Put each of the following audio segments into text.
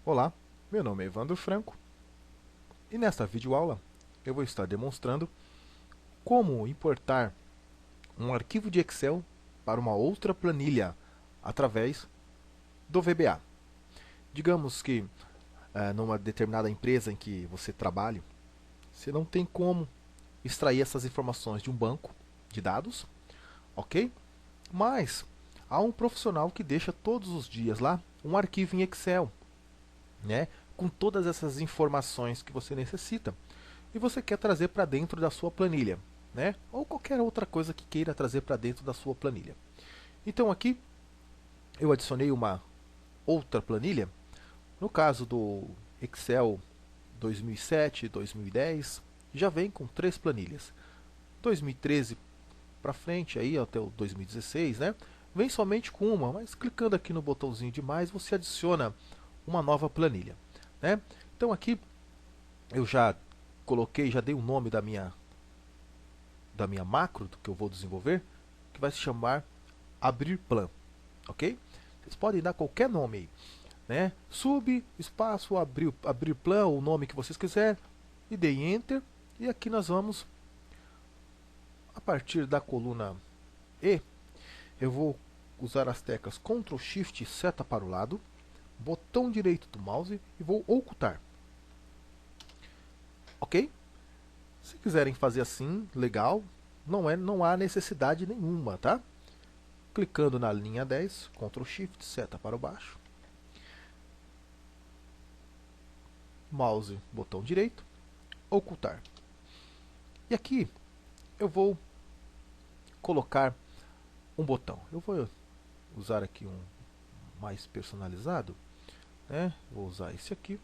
Olá, meu nome é Evandro Franco e nesta videoaula eu vou estar demonstrando como importar um arquivo de Excel para uma outra planilha através do VBA. Digamos que numa determinada empresa em que você trabalhe, você não tem como extrair essas informações de um banco de dados, ok? Mas há um profissional que deixa todos os dias lá um arquivo em Excel, né, com todas essas informações que você necessita e você quer trazer para dentro da sua planilha, né? Ou qualquer outra coisa que queira trazer para dentro da sua planilha. Então aqui eu adicionei uma outra planilha. No caso do Excel 2007, 2010, já vem com três planilhas. 2013 para frente aí até o 2016, né? Vem somente com uma, mas clicando aqui no botãozinho de mais, você adiciona uma nova planilha, né? Então aqui eu já coloquei, já dei o nome da minha macro do que eu vou desenvolver, que vai se chamar abrir plan, ok? Vocês podem dar qualquer nome aí, né? Sub, espaço, abrir plan, o nome que vocês quiserem, e dei enter, e aqui nós vamos, a partir da coluna E, eu vou usar as teclas Ctrl Shift seta para o lado, botão direito do mouse e vou ocultar, ok? Se quiserem fazer assim, legal, não há necessidade nenhuma, tá? Clicando na linha 10, Ctrl Shift, seta para baixo, mouse, botão direito, ocultar. E aqui eu vou colocar um botão. Eu vou usar aqui um mais personalizado, né? Vou usar esse aqui.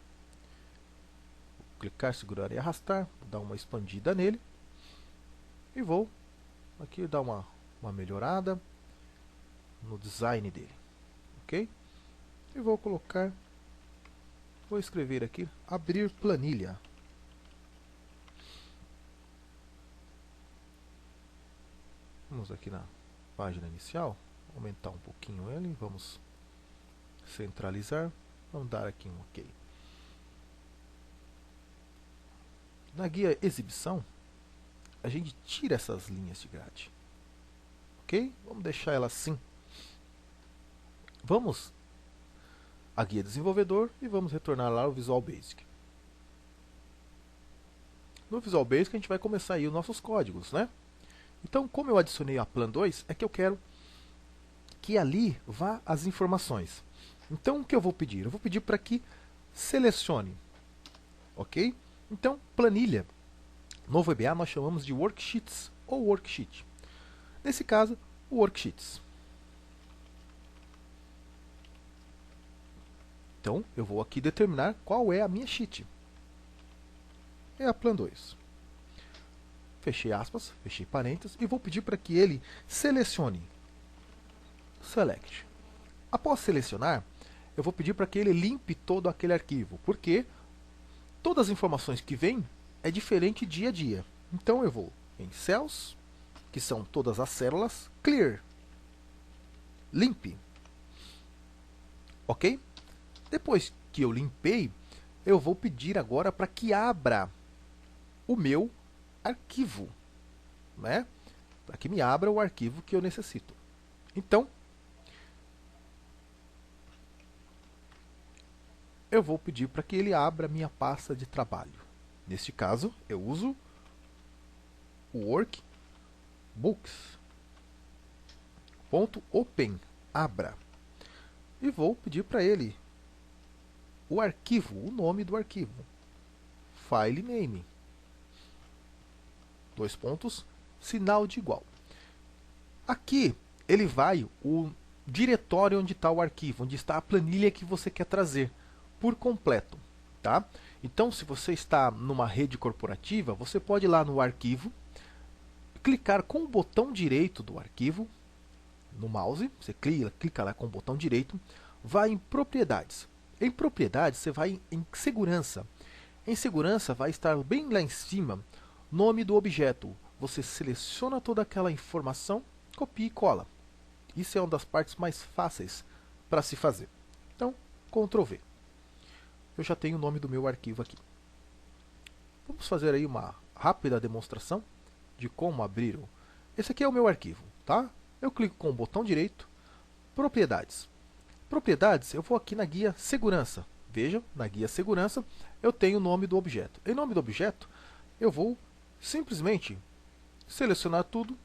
Vou clicar, segurar e arrastar, dar uma expandida nele e vou aqui dar uma melhorada no design dele, ok? E vou escrever aqui, abrir planilha. Vamos aqui na página inicial, aumentar um pouquinho ele, vamos centralizar, vamos dar aqui um OK. Na guia exibição, a gente tira essas linhas de grade, ok? Vamos deixar ela assim. Vamos à guia desenvolvedor e vamos retornar lá ao Visual Basic. No Visual Basic a gente vai começar aí os nossos códigos, né? Então, como eu adicionei a Plan 2, é que eu quero que ali vá as informações. Então, o que eu vou pedir? Eu vou pedir para que selecione, ok? Então, planilha. No VBA nós chamamos de worksheets ou worksheet. Nesse caso, worksheets. Então, eu vou aqui determinar qual é a minha sheet. É a Plan 2. Fechei aspas, fechei parênteses e vou pedir para que ele selecione. Select. Após selecionar, eu vou pedir para que ele limpe todo aquele arquivo, porque todas as informações que vêm é diferente dia a dia. Então eu vou em Cells, que são todas as células, Clear, limpe, ok? Depois que eu limpei, eu vou pedir agora para que abra o meu arquivo, né? Para que me abra o arquivo que eu necessito. Então, eu vou pedir para que ele abra minha pasta de trabalho. Neste caso, eu uso o workbooks.open, abra. E vou pedir para ele o arquivo, o nome do arquivo. File name. Dois pontos, sinal de igual. Aqui ele vai o diretório onde está o arquivo, onde está a planilha que você quer trazer por completo, tá? Então, se você está numa rede corporativa, você pode ir lá no arquivo, clicar com o botão direito do arquivo, no mouse, você clica lá com o botão direito, vai em propriedades. Em propriedades, você vai em segurança. Em segurança, vai estar bem lá em cima, nome do objeto. Você seleciona toda aquela informação, copia e cola. Isso é uma das partes mais fáceis para se fazer. Então, Ctrl V. eu já tenho o nome do meu arquivo aqui. Vamos fazer aí uma rápida demonstração de como abrir o... Esse aqui é o meu arquivo, tá? Eu clico com o botão direito, propriedades. Propriedades, eu vou aqui na guia segurança. Vejam, na guia segurança, eu tenho o nome do objeto. Em nome do objeto, eu vou simplesmente selecionar tudo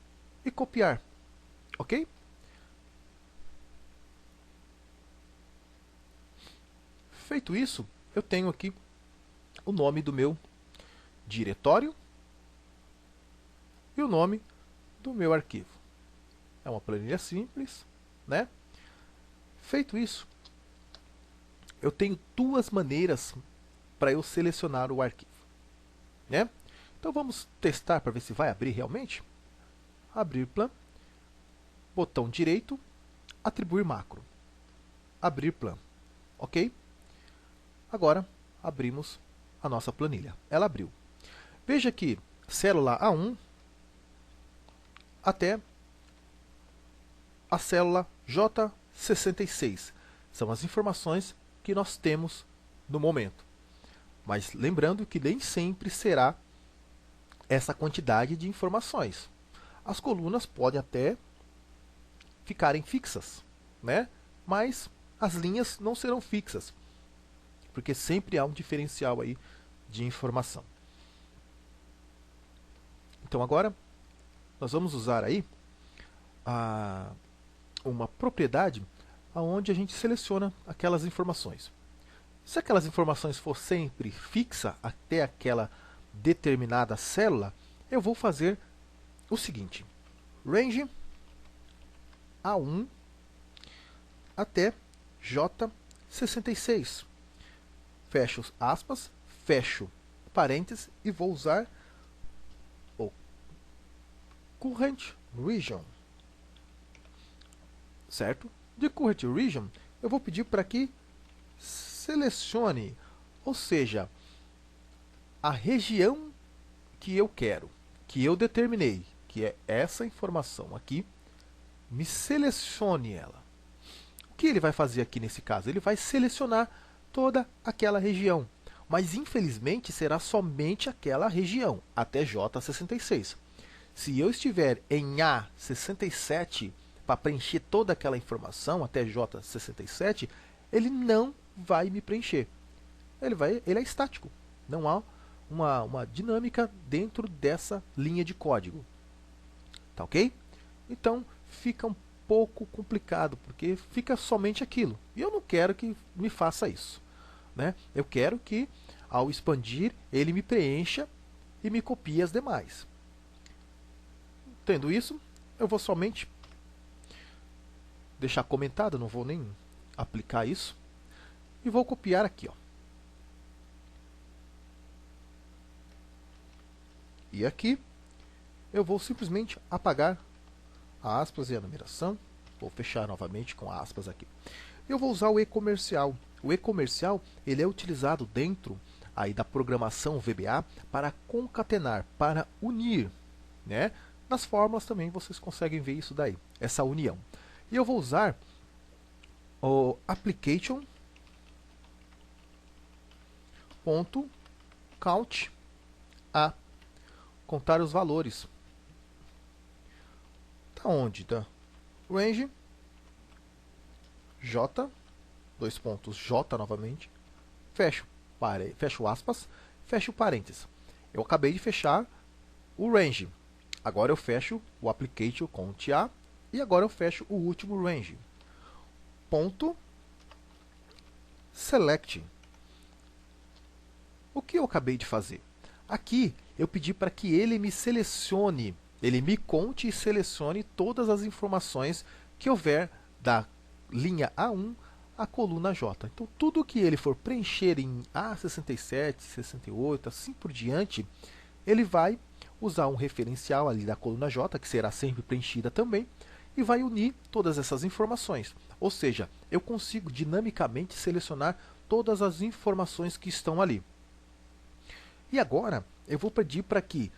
e copiar, ok? Feito isso, eu tenho aqui o nome do meu diretório e o nome do meu arquivo. É uma planilha simples, né? Feito isso, eu tenho duas maneiras para eu selecionar o arquivo, né? Então vamos testar para ver se vai abrir realmente. Abrir plan, botão direito, atribuir macro, abrir plan, ok? Agora abrimos a nossa planilha. Ela abriu. Veja que célula A1 até a célula J66 são as informações que nós temos no momento. Mas lembrando que nem sempre será essa quantidade de informações. As colunas podem até ficarem fixas, né? Mas as linhas não serão fixas, porque sempre há um diferencial aí de informação. Então agora nós vamos usar aí uma propriedade onde a gente seleciona aquelas informações. Se aquelas informações for sempre fixa até aquela determinada célula, eu vou fazer o seguinte: range A1 até J66. Fecho aspas, fecho parênteses e vou usar o current region. Certo? De current region, eu vou pedir para que selecione, ou seja, a região que eu quero, que eu determinei, que é essa informação aqui, me selecione ela. O que ele vai fazer aqui nesse caso? Ele vai selecionar toda aquela região, mas infelizmente será somente aquela região, até J66. Se eu estiver em A67 para preencher toda aquela informação até J67, ele não vai me preencher. Ele é estático. Não há uma dinâmica dentro dessa linha de código. Tá ok? Então fica um pouco complicado, porque fica somente aquilo. E eu não quero que me faça isso, né? Eu quero que, ao expandir, ele me preencha e me copie as demais. Tendo isso, eu vou somente deixar comentado, não vou nem aplicar isso. E vou copiar aqui, ó. E aqui eu vou simplesmente apagar a aspas e a numeração. Vou fechar novamente com aspas aqui. Eu vou usar o e-comercial. O e-comercial ele é utilizado dentro aí da programação VBA para concatenar, para unir, né? Nas fórmulas também vocês conseguem ver isso daí, essa união. E eu vou usar o application.count a contar os valores. Tá onde? Tá? Range J, dois pontos J novamente, fecho aspas, fecho parênteses. Eu acabei de fechar o range. Agora eu fecho o application count a e agora eu fecho o último range. Ponto select. O que eu acabei de fazer? Aqui eu pedi para que ele me selecione, ele me conte e selecione todas as informações que houver da linha A1 à coluna J. Então tudo que ele for preencher em A67, 68, assim por diante, ele vai usar um referencial ali da coluna J, que será sempre preenchida também, e vai unir todas essas informações. Ou seja, eu consigo dinamicamente selecionar todas as informações que estão ali. E agora eu vou pedir para que,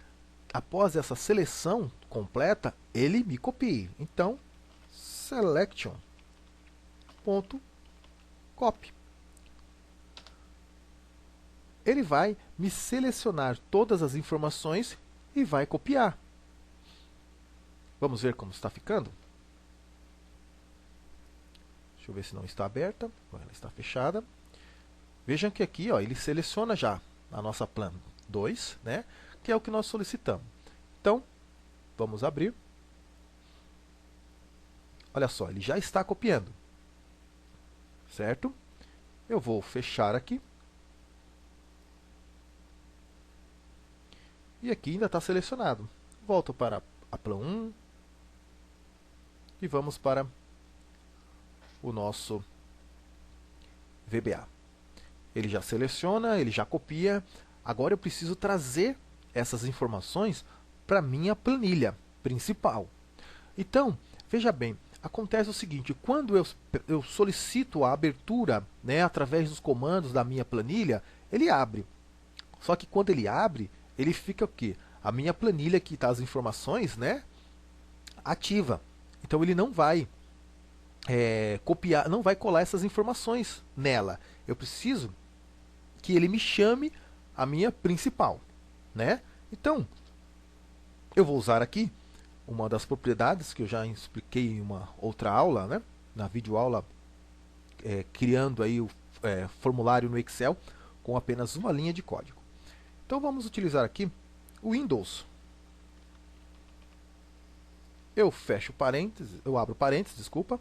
após essa seleção completa, ele me copie. Então, selection.copy. ele vai me selecionar todas as informações e vai copiar. Vamos ver como está ficando? Deixa eu ver se não está aberta. Ela está fechada. Vejam que aqui ó, ele seleciona já a nossa plan 2, né, que é o que nós solicitamos. Então, vamos abrir. Olha só, ele já está copiando. Certo? Eu vou fechar aqui. E aqui ainda está selecionado. Volto para a plan 1. E vamos para o nosso VBA. Ele já seleciona, ele já copia. Agora eu preciso trazer essas informações para a minha planilha principal. Então, veja bem, acontece o seguinte, quando eu solicito a abertura, né, através dos comandos da minha planilha, ele abre. Só que quando ele abre, ele fica o quê? A minha planilha que está as informações, né, ativa. Então ele não vai copiar, não vai colar essas informações nela. Eu preciso que ele me chame a minha principal, né? Então, eu vou usar aqui uma das propriedades que eu já expliquei em uma outra aula, né? Na videoaula, criando aí o formulário no Excel com apenas uma linha de código. Então vamos utilizar aqui o Windows. Eu fecho parênteses, eu abro parênteses, desculpa,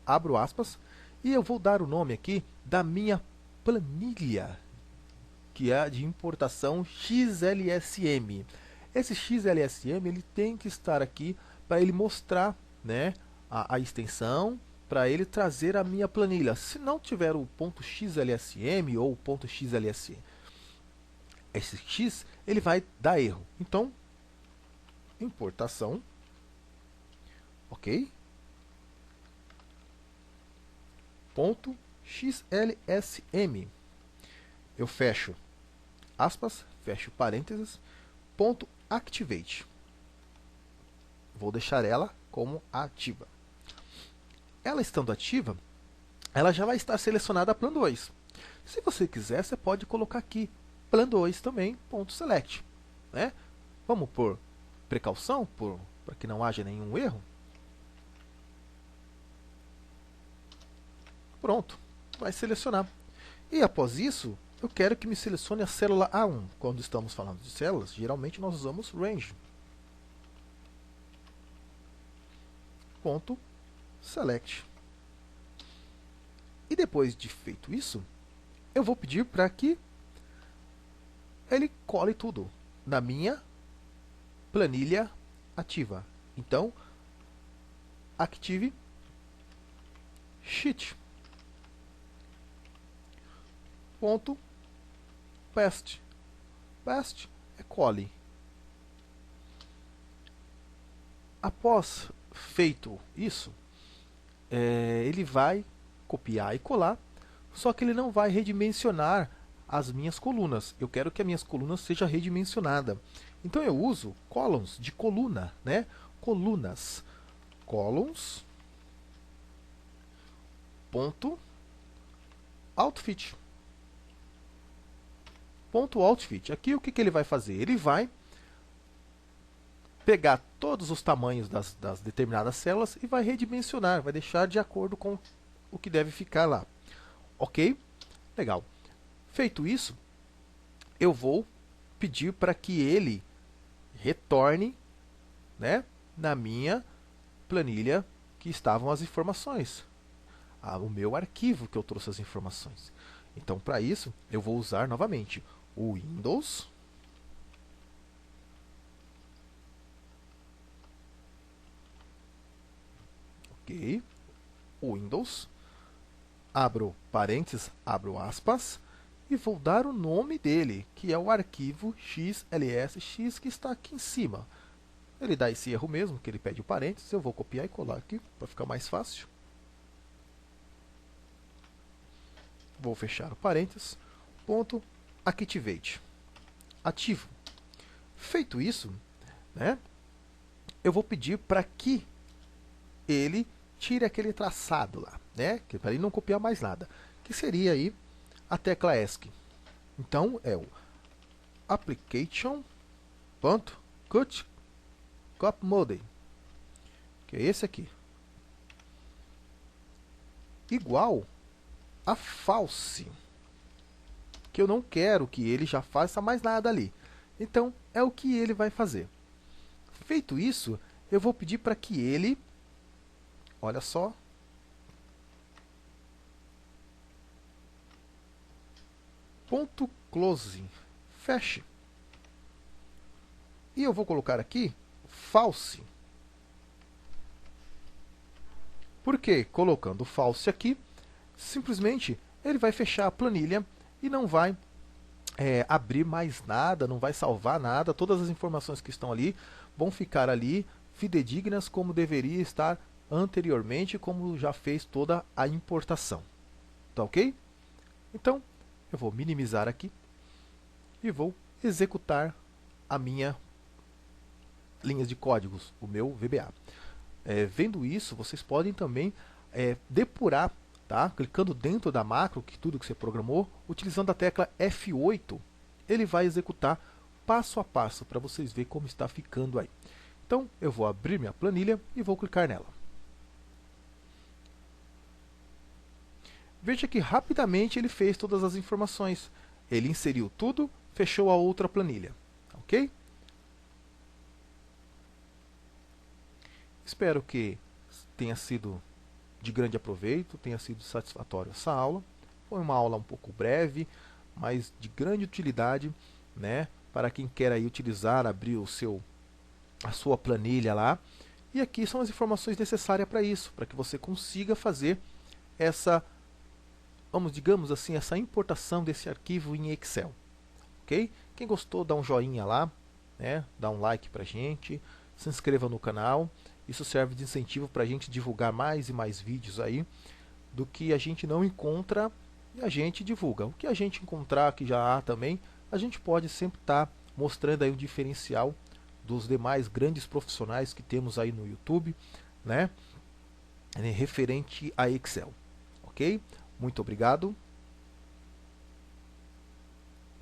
abro aspas, e eu vou dar o nome aqui da minha planilha, que é de importação XLSM. Esse XLSM ele tem que estar aqui para ele mostrar, né, a extensão, para ele trazer a minha planilha. Se não tiver o .xlsm ou o .xlsm, esse X ele vai dar erro. Então, importação, ok? .xlsm. Eu fecho aspas, fecho parênteses, ponto activate. Vou deixar ela como ativa. Ela estando ativa, ela já vai estar selecionada a plan 2. Se você quiser, você pode colocar aqui plan 2 também, ponto select, né? Vamos por precaução, para que não haja nenhum erro. Pronto, vai selecionar. E após isso, eu quero que me selecione a célula A1. Quando estamos falando de células, geralmente nós usamos range. Ponto select. E depois de feito isso, eu vou pedir para que ele cole tudo na minha planilha ativa. Então, active sheet. Ponto paste. Paste é cole. Após feito isso, ele vai copiar e colar, só que ele não vai redimensionar as minhas colunas. Eu quero que as minhas colunas seja redimensionada. Então eu uso columns de coluna, né? Colunas. Columns. Ponto outfit. Ponto outfit. Aqui o que ele vai fazer? Ele vai pegar todos os tamanhos das determinadas células e vai redimensionar, vai deixar de acordo com o que deve ficar lá. Ok? Legal. Feito isso, eu vou pedir para que ele retorne, né, na minha planilha que estavam as informações. O meu arquivo que eu trouxe as informações. Então, para isso, eu vou usar novamente o Windows. Ok. O Windows. Abro parênteses, abro aspas. E vou dar o nome dele, que é o arquivo xlsx que está aqui em cima. Ele dá esse erro mesmo, que ele pede o parênteses. Eu vou copiar e colar aqui, para ficar mais fácil. Vou fechar o parênteses. Ponto activate. Ativo. Feito isso, né, eu vou pedir para que ele tire aquele traçado lá, né, para ele não copiar mais nada, que seria aí a tecla ESC. Então é o application.cut copy mode, que é esse aqui, igual a false, que eu não quero que ele já faça mais nada ali. Então é o que ele vai fazer. Feito isso, eu vou pedir para que ele, olha só, ponto close, feche. E eu vou colocar aqui false. Porque colocando false aqui, simplesmente ele vai fechar a planilha e não vai abrir mais nada, não vai salvar nada. Todas as informações que estão ali vão ficar ali fidedignas como deveria estar anteriormente, como já fez toda a importação. Tá ok? Então, eu vou minimizar aqui e vou executar a minha linhas de códigos, o meu VBA. Vendo isso, vocês podem também depurar, tá? Clicando dentro da macro, que tudo que você programou, utilizando a tecla F8, ele vai executar passo a passo para vocês verem como está ficando aí. Então, eu vou abrir minha planilha e vou clicar nela. Veja que rapidamente ele fez todas as informações. Ele inseriu tudo, fechou a outra planilha. Ok? Espero que tenha sido de grande aproveito, tenha sido satisfatório essa aula. Foi uma aula um pouco breve, mas de grande utilidade, né, para quem quer aí utilizar, abrir a sua planilha lá. E aqui são as informações necessárias para isso, para que você consiga fazer essa, digamos assim, essa importação desse arquivo em Excel. Ok? Quem gostou, dá um joinha lá, né, dá um like para a gente, se inscreva no canal. Isso serve de incentivo para a gente divulgar mais e mais vídeos aí do que a gente não encontra e a gente divulga. O que a gente encontrar que já há também, a gente pode sempre estar mostrando aí um diferencial dos demais grandes profissionais que temos aí no YouTube, né, referente a Excel. Ok? Muito obrigado.